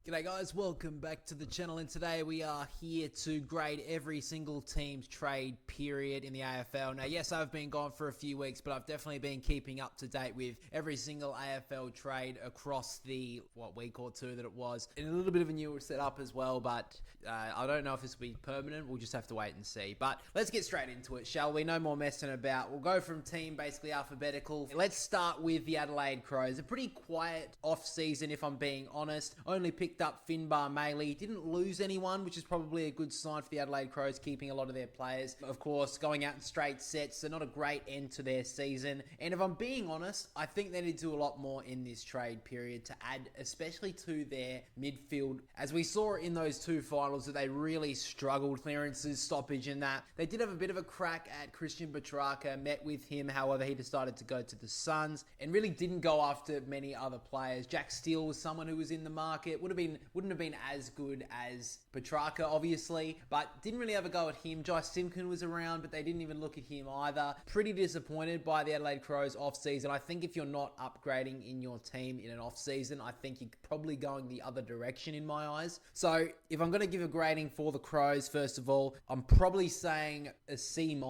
G'day guys, welcome back to the channel, and today we are here to grade every single team's trade period in the AFL. Now yes, I've been gone for a few weeks, but I've definitely been keeping up to date with every single AFL trade across the, week or two that it was. And a little bit of a newer setup as well, but I don't know if this will be permanent. We'll just have to wait and see. But let's get straight into it, shall we? No more messing about. We'll go from team basically alphabetical. Let's start with the Adelaide Crows. A pretty quiet off-season, if I'm being honest. Only picked up Finbar Maley, didn't lose anyone, which is probably a good sign for the Adelaide Crows, keeping a lot of their players. Of course, going out in straight sets, so not a great end to their season. And if I'm being honest, I think they need to do a lot more in this trade period to add, especially to their midfield. As we saw in those two finals, that they really struggled, clearances, stoppage and that. They did have a bit of a crack at Christian Petrarca, met with him, however, he decided to go to the Suns and really didn't go after many other players. Jack Steele was someone who was in the market, wouldn't have been as good as Petrarca, obviously, but didn't really have a go at him. Jai Simpkin was around, but they didn't even look at him either. Pretty disappointed by the Adelaide Crows off-season. I think if you're not upgrading in your team in an off-season, I think you're probably going the other direction in my eyes. So if I'm going to give a grading for the Crows, first of all, I'm probably saying a C-,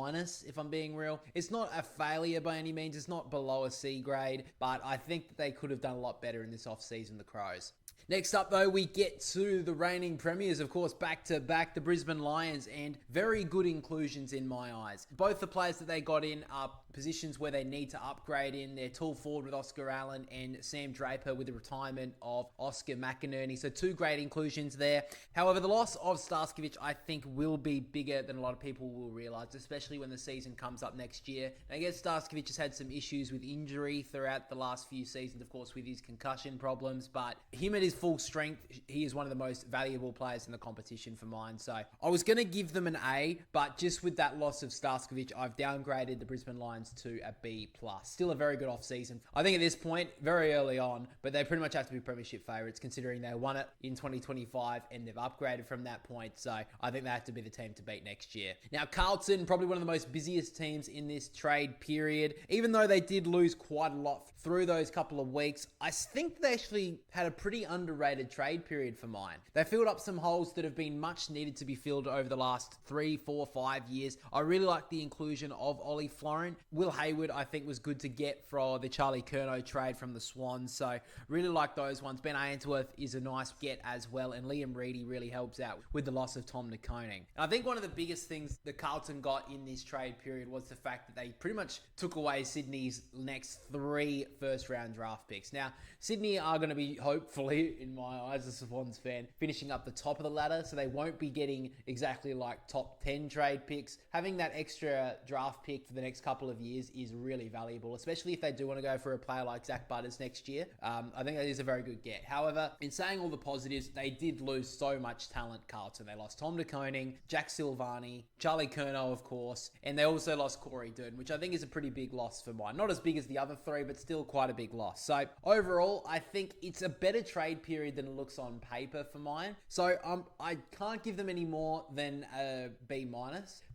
if I'm being real. It's not a failure by any means. It's not below a C grade, but I think that they could have done a lot better in this off-season, the Crows. Next up, though, we get to the reigning premiers, of course, back-to-back, the Brisbane Lions, and very good inclusions in my eyes. Both the players that they got in are positions where they need to upgrade in. They're tall forward with Oscar Allen and Sam Draper with the retirement of Oscar McInerney. So two great inclusions there. However, the loss of Starskovic, I think, will be bigger than a lot of people will realise, especially when the season comes up next year. Now, I guess Starskovic has had some issues with injury throughout the last few seasons, of course, with his concussion problems, but him at his full strength, he is one of the most valuable players in the competition for mine. So I was going to give them an A, but just with that loss of Starskovic, I've downgraded the Brisbane Lions to a B+. Still a very good off-season. I think at this point, very early on, but they pretty much have to be premiership favourites considering they won it in 2025 and they've upgraded from that point. So I think they have to be the team to beat next year. Now, Carlton, probably one of the most busiest teams in this trade period. Even though they did lose quite a lot through those couple of weeks, I think they actually had a pretty underrated trade period for mine. They filled up some holes that have been much needed to be filled over the last 3, 4, 5 years. I really like the inclusion of Ollie Florent. Will Hayward, I think, was good to get for the Charlie Curnow trade from the Swans. So really like those ones. Ben Ainsworth is a nice get as well. And Liam Reedy really helps out with the loss of Tom Nakoning. I think one of the biggest things that Carlton got in this trade period was the fact that they pretty much took away Sydney's next 3 first-round draft picks. Now, Sydney are going to be, hopefully, in my eyes as a Swans fan, finishing up the top of the ladder, so they won't be getting exactly like top 10 trade picks. Having that extra draft pick for the next couple of years is really valuable, especially if they do want to go for a player like Zach Butters next year. I think that is a very good get. However, in saying all the positives, they did lose so much talent, Carlton. They lost Tom Nakoning, Jack Silvani, Charlie Curnow, of course, and they also lost Corey Durden, which I think is a pretty big loss for mine. Not as big as the other 3, but still quite a big loss. So overall, I think it's a better trade period than it looks on paper for mine. So I can't give them any more than a B-,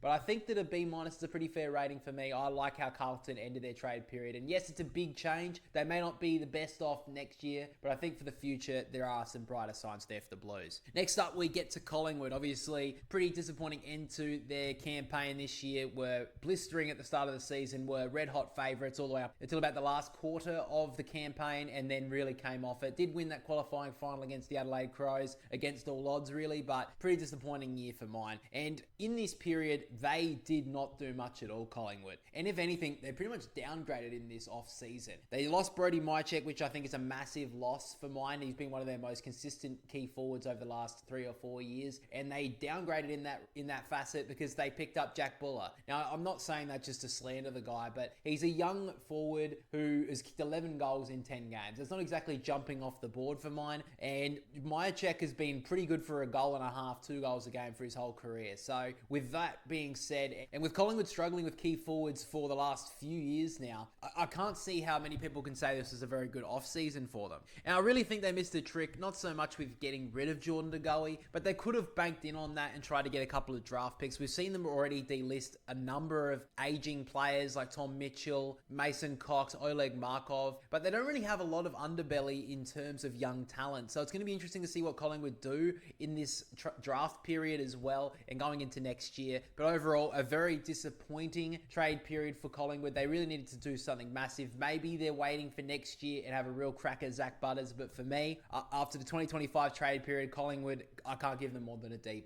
but I think that a B- is a pretty fair rating for me. I like how Carlton ended their trade period. And yes, it's a big change. They may not be the best off next year, but I think for the future, there are some brighter signs there for the Blues. Next up, we get to Collingwood. Obviously, pretty disappointing end to their campaign this year. Were blistering at the start of the season, were red-hot favourites all the way up until about the last quarter of the campaign, and then really came off it. Did win that qualifying final against the Adelaide Crows, against all odds really, but pretty disappointing year for mine. And in this period, they did not do much at all, Collingwood. And if anything, they pretty much downgraded in this off-season. They lost Brody Mychek, which I think is a massive loss for mine. He's been one of their most consistent key forwards over the last 3 or 4 years, and they downgraded in that facet because they picked up Jack Buller. Now, I'm not saying that just to slander the guy, but he's a young forward who has kicked 11 goals in 10 games. It's not exactly jumping off the board for mine, and Mychek has been pretty good for a goal and a half, 2 goals a game for his whole career. So with that being said, and with Collingwood struggling with key forwards for the last few years now, I can't see how many people can say this is a very good off-season for them. And I really think they missed a trick, not so much with getting rid of Jordan De Goey, but they could have banked in on that and tried to get a couple of draft picks. We've seen them already delist a number of aging players like Tom Mitchell, Mason Cox, Oleg Markov, but they don't really have a lot of underbelly in terms of young talent. So it's going to be interesting to see what Collingwood do in this draft period as well and going into next year. But overall, a very disappointing trade period for Collingwood. They really needed to do something massive. Maybe they're waiting for next year and have a real crack at Zach Butters. But for me, after the 2025 trade period, Collingwood, I can't give them more than a D+.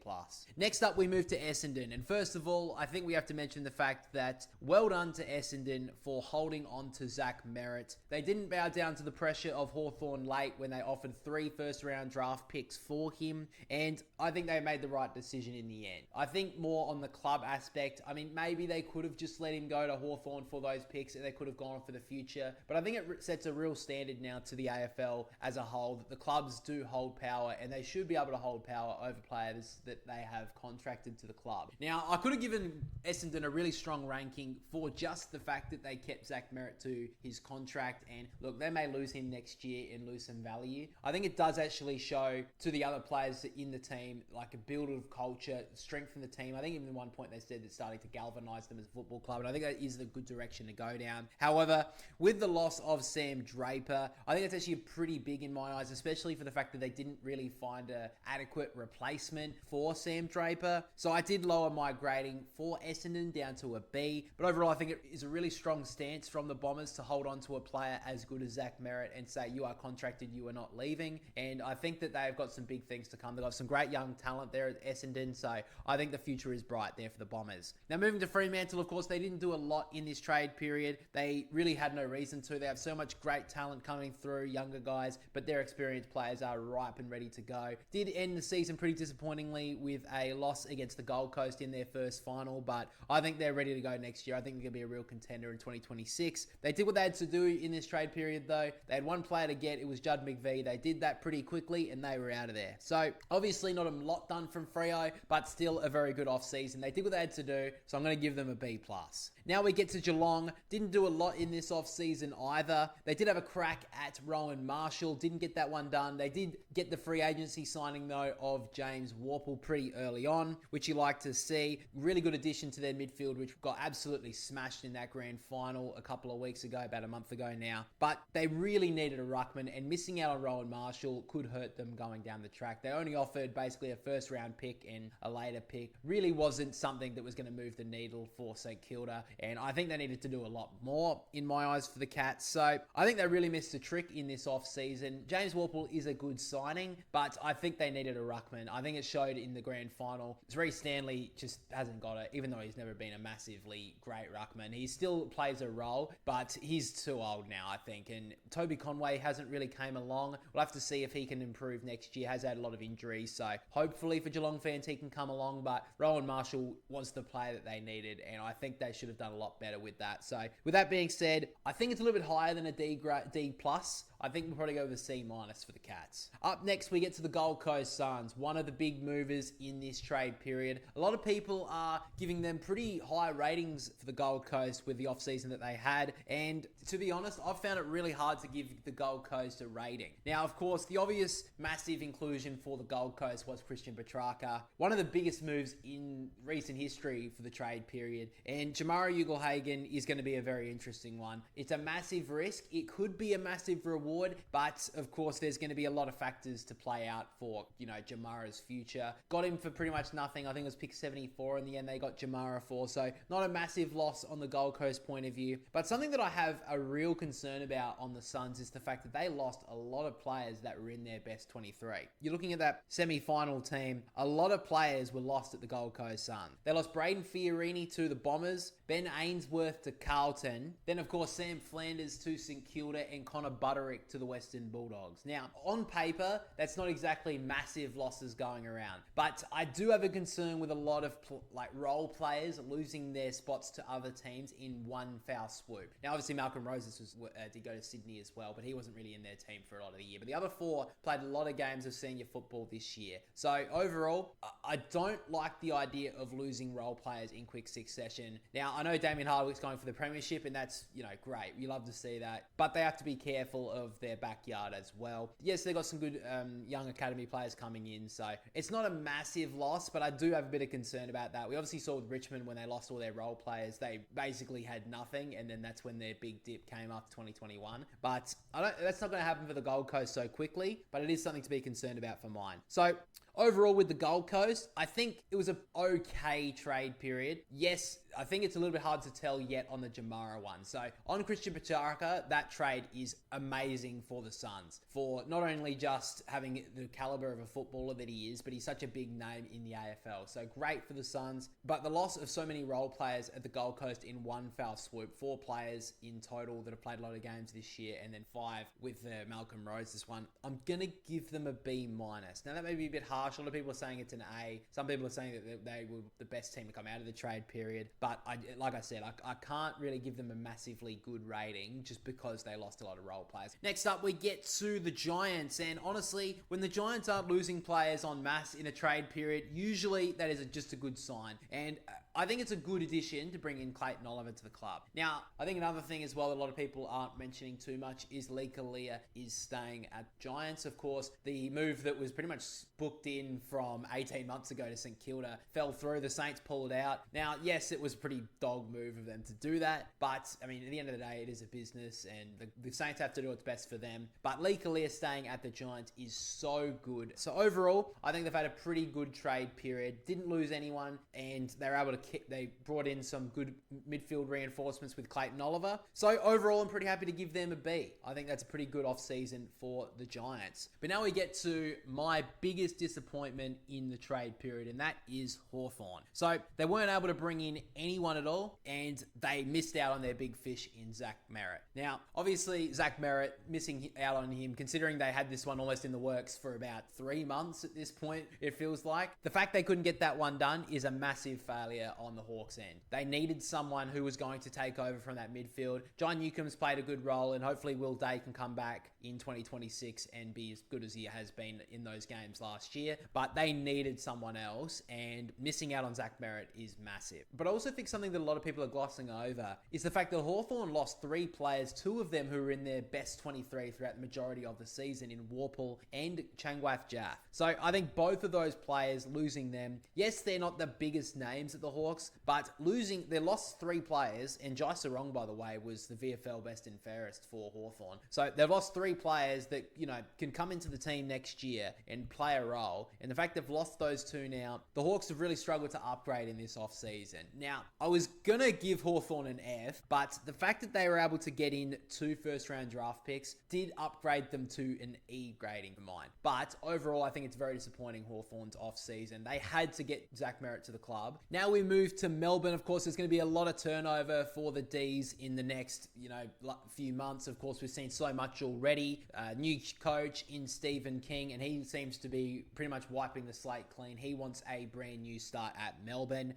Next up, we move to Essendon. And first of all, I think we have to mention the fact that well done to Essendon for holding on to Zach Merritt. They didn't bow down to the pressure of Hawthorn late when they offered 3 first-round draft picks for him. And I think they made the right decision in the end. I think more on the club aspect, I mean, maybe they could have just let him go to Hawthorn for those picks and they could have gone for the future. But I think it sets a real standard now to the AFL as a whole that the clubs do hold power and they should be able to hold power over players that they have contracted to the club. Now, I could have given Essendon a really strong ranking for just the fact that they kept Zach Merritt to his contract, and look, they may lose him next year and lose some value. I think it does actually show to the other players in the team like a build of culture, strengthen the team. I think even at one point they said it's starting to galvanise them as a football club, and I think that is the good direction to go down. However, with the loss of Sam Draper, I think it's actually pretty big in my eyes, especially for the fact that they didn't really find an adequate replacement for Sam Draper. So I did lower my grading for Essendon down to a B, but overall I think it is a really strong stance from the Bombers to hold on to a player as good as Zach Merritt and say you are contracted, you are not leaving. And I think that they've got some big things to come. They've got some great young talent there at Essendon, so I think the future is bright there for the Bombers. Now moving to Fremantle, of course, they didn't do a lot in this trade period. They really had no reason to. They have so much great talent coming through, younger guys, but their experienced players are ripe and ready to go. Did end the season pretty disappointingly with a loss against the Gold Coast in their first final, but I think they're ready to go next year. I think they're going to be a real contender in 2026. They did what they had to do in this trade period though. They had one player to get, it was Judd McVie. They did that pretty quickly and they were out of there. So obviously not a lot done from Freo, but still a very good off-season. They did what they had to do, so I'm going to give them a B+. Now we get to Geelong. Didn't do a lot in this off-season either. They did have a crack at Rowan Marshall. Didn't get that one done. They did get the free agency signing though of James Worpel pretty early on, which you like to see. Really good addition to their midfield, which got absolutely smashed in that grand final a couple of weeks ago, about a month ago now. But they really needed a ruckman, and missing out on Rowan Marshall could hurt them going down the track. They only offered basically a first round pick and a later pick. Really wasn't something that was going to move the needle for St Kilda, and I think they needed to do a lot more in my eyes for the Cats. So I think they really missed a trick in this off season. James Worpel is a good signing, but I think they needed a ruckman. I think it showed in the grand final. Reece Stanley just hasn't got it, even though he's never been a massively great ruckman. He still plays a role, but he's too old now, I think. And Toby Conway hasn't really came along. We'll have to see if he can improve next year. Has had a lot of injuries, so hopefully for Geelong fans he can come along. But Rowan Marshall was the player that they needed, and I think they should have done a lot better with that. So with that being said, I think it's a little bit higher than a D+. I think we'll probably go with a C- for the Cats. Up next, we get to the Gold Coast Suns, one of the big movers in this trade period. A lot of people are giving them pretty high ratings for the Gold Coast with the off-season that they had, and to be honest, I've found it really hard to give the Gold Coast a rating. Now, of course, the obvious massive inclusion for the Gold Coast was Christian Petrarca, one of the biggest moves in recent history for the trade period, and Jamara Ugle-Hagan is going to be a very interesting one. It's a massive risk. It could be a massive reward, but of course, there's going to be a lot of factors to play out for, Jamara's future. Got him for pretty much nothing. I think it was pick 74 in the end they got Jamara for, so not a massive loss on the Gold Coast point of view. But something that I have a real concern about on the Suns is the fact that they lost a lot of players that were in their best 23. You're looking at that semi-final team, a lot of players were lost at the Gold Coast Suns. They lost Braden Fiorini to the Bombers, Ben Ainsworth to Carlton, then of course Sam Flanders to St Kilda, and Connor Buttery historic to the Western Bulldogs. Now, on paper, that's not exactly massive losses going around, but I do have a concern with a lot of role players losing their spots to other teams in one foul swoop. Now, obviously, Malcolm Roses did go to Sydney as well, but he wasn't really in their team for a lot of the year. But the other four played a lot of games of senior football this year. So overall, I don't like the idea of losing role players in quick succession. Now, I know Damien Hardwick's going for the premiership, and that's, great. We love to see that. But they have to be careful of their backyard as well. Yes, they've got some good young academy players coming in, so it's not a massive loss, but I do have a bit of concern about that. We obviously saw with Richmond when they lost all their role players, they basically had nothing, and then that's when their big dip came after 2021. But that's not going to happen for the Gold Coast so quickly, but it is something to be concerned about for mine. So overall with the Gold Coast, I think it was an okay trade period. Yes, I think it's a little bit hard to tell yet on the Jamara one. So on Christian Petrarca, that trade is amazing for the Suns, for not only just having the caliber of a footballer that he is, but he's such a big name in the AFL. So great for the Suns, but the loss of so many role players at the Gold Coast in one foul swoop, 4 players in total that have played a lot of games this year, and then 5 with the Malcolm Roses one, I'm going to give them a B-. Now that may be a bit harsh. A lot of people are saying it's an A. Some people are saying that they were the best team to come out of the trade period. But like I said, I can't really give them a massively good rating just because they lost a lot of role players. Next up, we get to the Giants. And honestly, when the Giants aren't losing players en masse in a trade period, usually that is just a good sign. And I think it's a good addition to bring in Clayton Oliver to the club. Now, I think another thing as well that a lot of people aren't mentioning too much is Lee Kalia is staying at Giants. Of course, the move that was pretty much booked in from 18 months ago to St Kilda fell through. The Saints pulled out. Now, yes, it was a pretty dog move of them to do that, but I mean, at the end of the day, it is a business and the Saints have to do what's best for them. But Lee Kalia staying at the Giants is so good. So overall, I think they've had a pretty good trade period. Didn't lose anyone, and they were able to they brought in some good midfield reinforcements with Clayton Oliver. So overall, I'm pretty happy to give them a B. I think that's a pretty good off-season for the Giants. But now we get to my biggest disappointment in the trade period, and that is Hawthorn. So they weren't able to bring in anyone at all, and they missed out on their big fish in Zach Merritt. Now, obviously, Zach Merritt, missing out on him, considering they had this one almost in the works for about 3 months at this point, it feels like. The fact they couldn't get that one done is a massive failure on the Hawks end. They needed someone who was going to take over from that midfield. John Newcomb's played a good role, and hopefully Will Day can come back in 2026 and be as good as he has been in those games last year. But they needed someone else, and missing out on Zach Merritt is massive. But I also think something that a lot of people are glossing over is the fact that Hawthorn lost 3 players, 2 of them who were in their best 23 throughout the majority of the season in Warple and Changwath Jaff. So I think both of those players, losing them, yes, they're not the biggest names at the Hawks, but they lost 3 players, and Jai Sarong, by the way, was the VFL best and fairest for Hawthorn. So they've lost 3 players that, can come into the team next year and play a role. And the fact they've lost those 2 now, the Hawks have really struggled to upgrade in this off-season. Now, I was going to give Hawthorn an F, but the fact that they were able to get in 2 first-round draft picks did upgrade them to an E grading for mine. But overall, I think it's very disappointing, Hawthorn's off-season. They had to get Zach Merritt to the club. Now we move to Melbourne. Of course, there's going to be a lot of turnover for the Ds in the next, few months. Of course, we've seen so much already. New coach in Stephen King, and he seems to be pretty much wiping the slate clean. He wants a brand new start at Melbourne.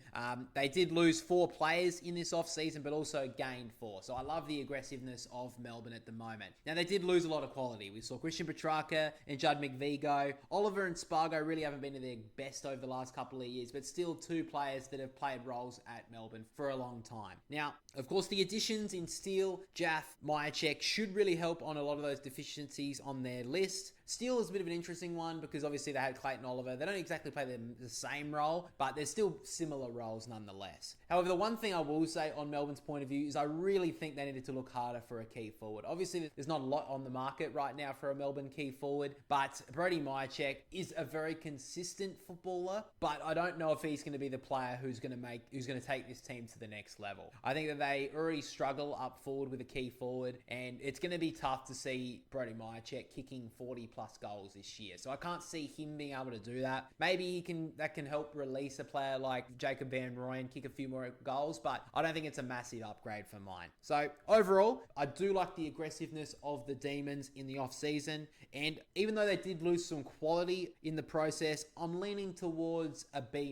They did lose 4 players in this off-season, but also gained 4. So I love the aggressiveness of Melbourne at the moment. Now, they did lose a lot of quality. We saw Christian Petrarca and Judd McVie go. Oliver and Spargo really haven't been at their best over the last couple of years, but still 2 players that have played roles at Melbourne for a long time. Now, of course, the additions in Steele, Jaff, Myercheck should really help on a lot of those deficiencies on their list. Steele is a bit of an interesting one because obviously they had Clayton Oliver. They don't exactly play the same role, but they're still similar roles nonetheless. However, the one thing I will say on Melbourne's point of view is I really think they needed to look harder for a key forward. Obviously, there's not a lot on the market right now for a Melbourne key forward, but Brody Myercheck is a very consistent footballer, but I don't know if he's going to be the player who's going to take this team to the next level. I think that they already struggle up forward with a key forward, and it's going to be tough to see Brody Myercheck kicking 40+ plus goals this year. So I can't see him being able to do that. Maybe that can help release a player like Jacob Van Rooyen, kick a few more goals, but I don't think it's a massive upgrade for mine. So overall, I do like the aggressiveness of the Demons in the off-season, and even though they did lose some quality in the process, I'm leaning towards a B-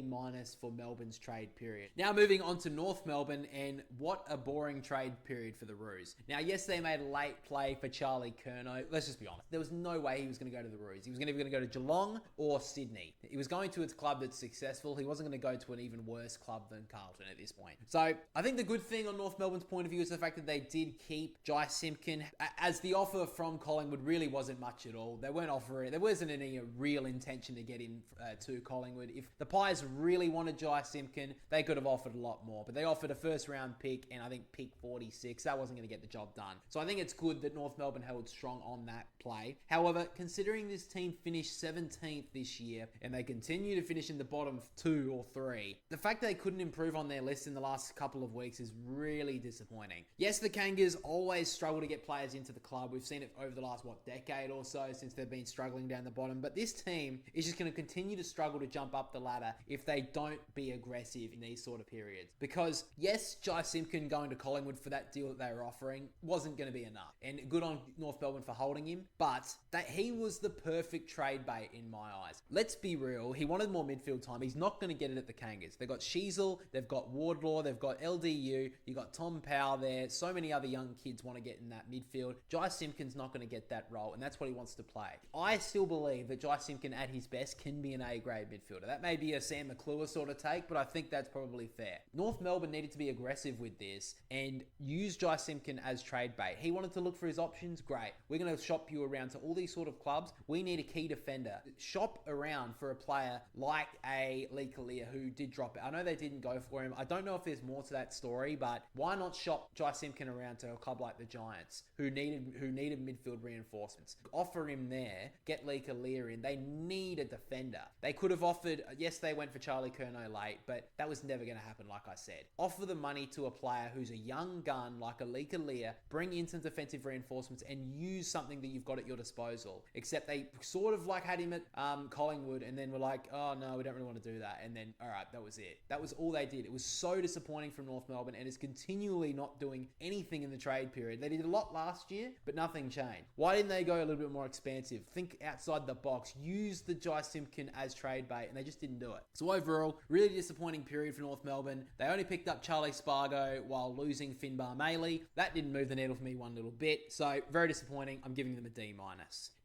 for Melbourne's trade period. Now moving on to North Melbourne, and what a boring trade period for the Roos. Now yes, they made a late play for Charlie Curnow. Let's just be honest, there was no way he was going to go to the Roos. He was either going to go to Geelong or Sydney. He was going to his club that's successful. He wasn't going to go to an even worse club than Carlton at this point. So I think the good thing on North Melbourne's point of view is the fact that they did keep Jai Simpkin, as the offer from Collingwood really wasn't much at all. They weren't offering, there wasn't any real intention to get him to Collingwood. If the Pies really wanted Jai Simpkin, they could have offered a lot more, but they offered a first round pick and I think pick 46. That wasn't going to get the job done. So I think it's good that North Melbourne held strong on that play. However, considering this team finished 17th this year and they continue to finish in the bottom 2 or 3, the fact they couldn't improve on their list in the last couple of weeks is really disappointing. Yes, the Kangas always struggle to get players into the club. We've seen it over the last, decade or so since they've been struggling down the bottom. But this team is just going to continue to struggle to jump up the ladder if they don't be aggressive in these sort of periods. Because yes, Jai Simpkin going to Collingwood for that deal that they were offering wasn't going to be enough. And good on North Melbourne for holding him, but that he was the perfect trade bait in my eyes. Let's be real, he wanted more midfield time. He's not going to get it at the Kangas. They've got Sheasel, they've got Wardlaw, they've got LDU, you got Tom Powell there. So many other young kids want to get in that midfield. Jai Simpkin's not going to get that role, and that's what he wants to play. I still believe that Jai Simpkin at his best can be an A-grade midfielder. That may be a Sam McClure sort of take, but I think that's probably fair. North Melbourne needed to be aggressive with this and use Jai Simpkin as trade bait. He wanted to look for his options. Great. We're going to shop you around to all these sort of clubs. We need a key defender. Shop around for a player like a Lee Kalia who did drop out. I know they didn't go for him. I don't know if there's more to that story, but why not shop Jai Simpkin around to a club like the Giants who needed midfield reinforcements? Offer him there, get Lee Kalia in. They need a defender. They could have offered, yes, they went for Charlie Curnow late, but that was never going to happen, like I said. Offer the money to a player who's a young gun like a Lee Kalia, bring in some defensive reinforcements and use something that you've got at your disposal. Except they sort of like had him at Collingwood and then were like, oh no, we don't really want to do that. And then, all right, that was it. That was all they did. It was so disappointing from North Melbourne and is continually not doing anything in the trade period. They did a lot last year, but nothing changed. Why didn't they go a little bit more expansive? Think outside the box. Use the Jai Simpkin as trade bait, and they just didn't do it. So overall, really disappointing period for North Melbourne. They only picked up Charlie Spargo while losing Finbar Maley. That didn't move the needle for me one little bit. So very disappointing. I'm giving them a D-.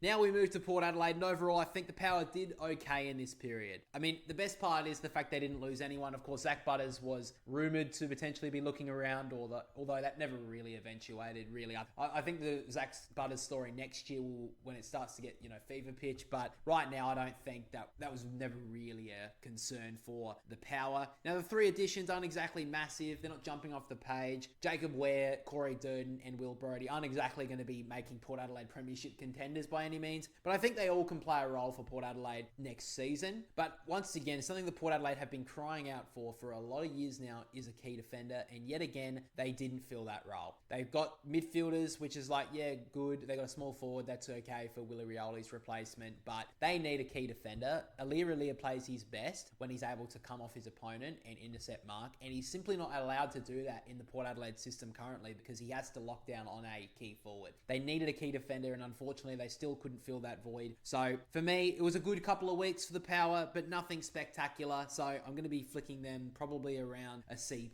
Now we move to Port Adelaide, and overall, I think the Power did okay in this period. I mean, the best part is the fact they didn't lose anyone. Of course, Zach Butters was rumoured to potentially be looking around, although that never really eventuated, really. I think the Zach Butters story next year will, when it starts to get, fever pitch, but right now I don't think that was never really a concern for the Power. Now, the 3 additions aren't exactly massive. They're not jumping off the page. Jacob Ware, Corey Durden, and Will Brodie aren't exactly going to be making Port Adelaide premiership contenders by any means, but I think they all can play a role for Port Adelaide next season. But once again, something that Port Adelaide have been crying out for a lot of years now is a key defender, and yet again, they didn't fill that role. They've got midfielders, which is like, yeah, good. They got a small forward, that's okay for Willie Rioli's replacement, but they need a key defender. Aliir plays his best when he's able to come off his opponent and intercept mark, and he's simply not allowed to do that in the Port Adelaide system currently because he has to lock down on a key forward. They needed a key defender, and unfortunately, they still couldn't fill that void. So for me, it was a good couple of weeks for the Power, but nothing spectacular. So I'm going to be flicking them probably around a C+.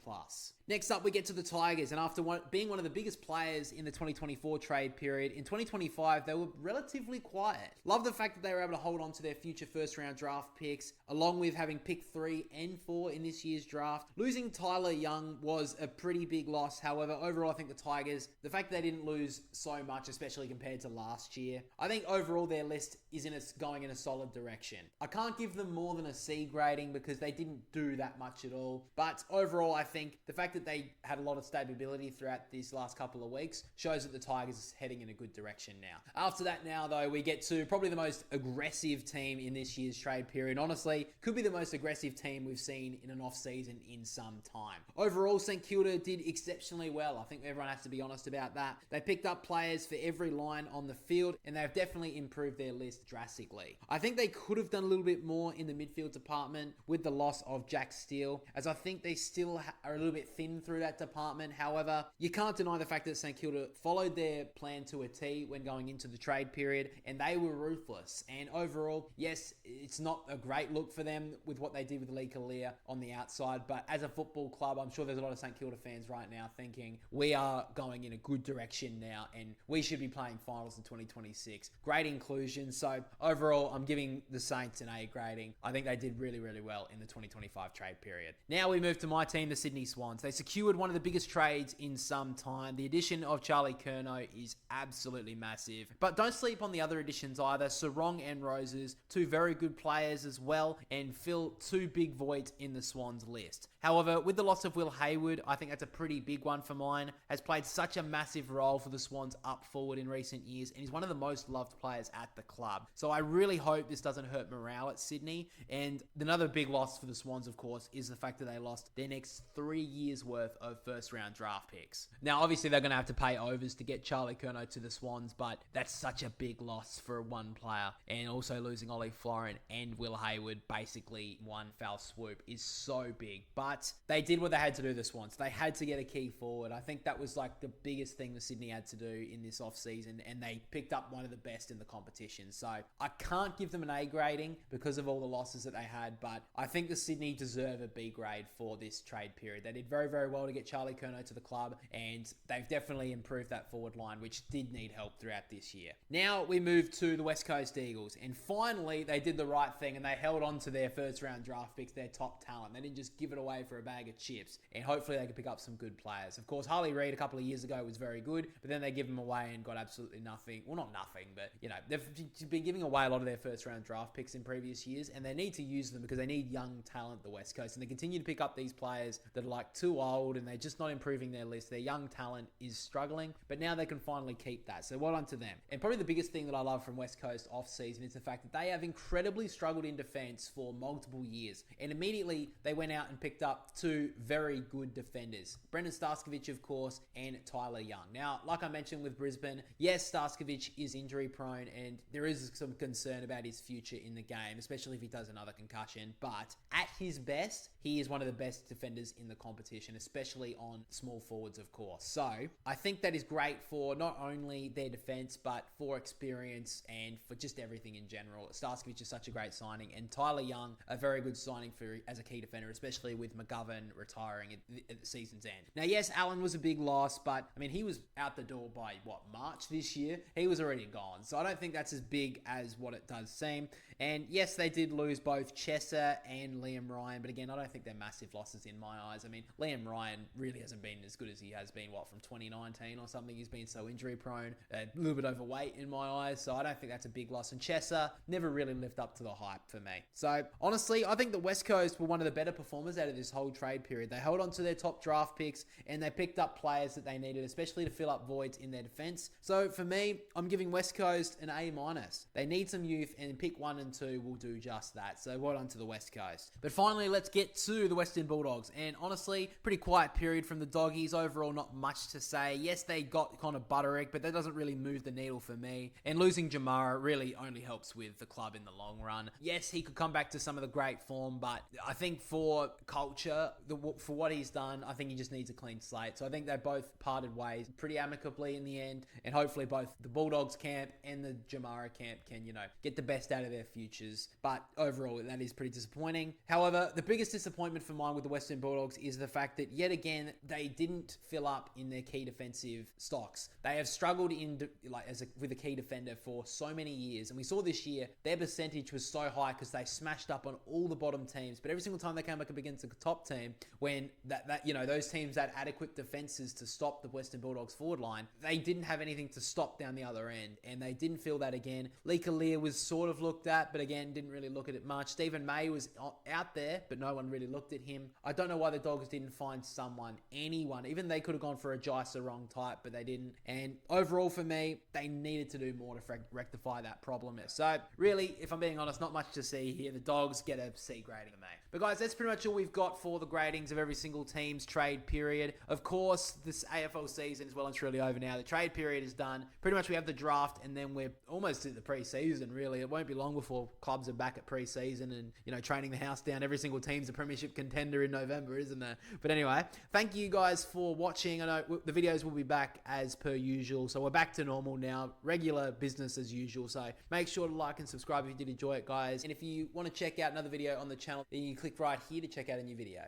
Next up, we get to the Tigers, and after being one of the biggest players in the 2024 trade period, in 2025, they were relatively quiet. Love the fact that they were able to hold on to their future first-round draft picks, along with having pick 3 and 4 in this year's draft. Losing Tyler Young was a pretty big loss. However, overall, I think the Tigers, the fact that they didn't lose so much, especially compared to last year, I think overall their list is going in a solid direction. I can't give them more than a C grading because they didn't do that much at all. But overall, I think the fact that they had a lot of stability throughout these last couple of weeks shows that the Tigers is heading in a good direction now. After that now, though, we get to probably the most aggressive team in this year's trade period. Honestly, could be the most aggressive team we've seen in an off-season in some time. Overall, St Kilda did exceptionally well. I think everyone has to be honest about that. They picked up players for every line on the field, and they've definitely improved their list drastically. I think they could have done a little bit more in the midfield department with the loss of Jack Steele, as I think they still are a little bit thin through that department. However, you can't deny the fact that St Kilda followed their plan to a T when going into the trade period, and they were ruthless. And overall, yes, it's not a great look for them with what they did with Lee Kalia on the outside, but as a football club, I'm sure there's a lot of St Kilda fans right now thinking we are going in a good direction now and we should be playing finals in 2026. Great inclusion. So overall, I'm giving the Saints an A grading. I think they did really, really well in the 2025 trade period. Now we move to my team, the Sydney Swans. They secured one of the biggest trades in some time. The addition of Charlie Curnow is absolutely massive, but don't sleep on the other additions either. Sarong and Roses, two very good players as well, and fill two big voids in the Swans list. However, with the loss of Will Hayward, I think that's a pretty big one for mine. Has played such a massive role for the Swans up forward in recent years, and he's one of the most loved players at the club. So I really hope this doesn't hurt morale at Sydney. And another big loss for the Swans, of course, is the fact that they lost their next 3 years worth of first round draft picks. Now, obviously, they're going to have to pay overs to get Charlie Curnow to the Swans, but that's such a big loss for one player. And also losing Ollie Florin and Will Hayward basically one foul swoop is so big. But they did what they had to do, the Swans. They had to get a key forward. I think that was like the biggest thing the Sydney had to do in this offseason, and they picked up one of the best in the competition. So I can't give them an A grading because of all the losses that they had, but I think the Sydney deserve a B grade for this trade period. They did very, very well to get Charlie Curnow to the club, and they've definitely improved that forward line, which did need help throughout this year. Now we move to the West Coast Eagles, and finally they did the right thing and they held on to their first round draft picks, their top talent. They didn't just give it away for a bag of chips, and hopefully they could pick up some good players. Of course, Harley Reid a couple of years ago was very good, but then they give him away and got absolutely nothing. Well, not nothing, but they've been giving away a lot of their first round draft picks in previous years, and they need to use them because they need young talent, the West Coast, and they continue to pick up these players that are like too old and they're just not improving their list. Their young talent is struggling, but now they can finally keep that. So well done to them. And probably the biggest thing that I love from West Coast off season is the fact that they have incredibly struggled in defense for multiple years, and immediately they went out and picked up two very good defenders, Brendan Starskovich, of course, and Tyler Young. Now, like I mentioned with Brisbane, yes, Starskovich is injury prone and there is some concern about his future in the game, especially if he does another concussion, but at his best, he is one of the best defenders in the competition, especially on small forwards, of course. So I think that is great for not only their defense, but for experience and for just everything in general. Starskovich is such a great signing, and Tyler Young, a very good signing as a key defender, especially with McGovern retiring at the season's end. Now, yes, Allen was a big loss, but I mean, he was out the door by March this year. He was already gone. So I don't think that's as big as what it does seem. And yes, they did lose both Chesser and Liam Ryan, but again, I don't think they're massive losses in my eyes. I mean, Liam Ryan really hasn't been as good as he has been, from 2019 or something. He's been so injury prone, a little bit overweight in my eyes, so I don't think that's a big loss. And Chesser never really lived up to the hype for me. So honestly, I think the West Coast were one of the better performers out of this whole trade period. They held on to their top draft picks and they picked up players that they needed, especially to fill up voids in their defense. So for me, I'm giving West Coast an A-. They need some youth, and pick 1 and 2 will do just that. So well done to the West Coast. But finally, let's get to the Western Bulldogs. And honestly, pretty quiet period from the Doggies. Overall, not much to say. Yes, they got Connor Butterick, but that doesn't really move the needle for me. And losing Jamara really only helps with the club in the long run. Yes, he could come back to some of the great form, but I think for culture, for what he's done, I think he just needs a clean slate. So I think they both parted ways pretty amicably in the end, and hopefully both the Bulldogs camp and the Jamara camp can, get the best out of their futures. But overall, that is pretty disappointing. However, the biggest disappointment for mine with the Western Bulldogs is the fact that yet again, they didn't fill up in their key defensive stocks. They have struggled with a key defender for so many years, and we saw this year their percentage was so high because they smashed up on all the bottom teams. But every single time they came back up against the top team, when those teams had adequate defenses to stop the Western Bulldogs forward line, they didn't have anything to stop down the other end, and they didn't feel that again. Lee Kalia was sort of looked at, but again, didn't really look at it much. Stephen May was out there, but no one really looked at him. I don't know why the Dogs didn't find anyone. Even they could have gone for a Jai Sarong type, but they didn't. And overall for me, they needed to do more to rectify that problem. So really, if I'm being honest, not much to see here. The Dogs get a C grading for me. But guys, that's pretty much all we've got for the gradings of every single team's trade period. Of course, this AFL season is well and truly over now. The trade period is done. Pretty much we have the draft, and then we're almost at the pre-season, really. It won't be long before clubs are back at pre-season and, you know, training the house down. Every single team's a premiership contender in November, isn't there? But anyway, thank you guys for watching. I know the videos will be back as per usual, so we're back to normal now, regular business as usual. So make sure to like and subscribe if you did enjoy it, guys. And if you want to check out another video on the channel, then you can click right here to check out a new video.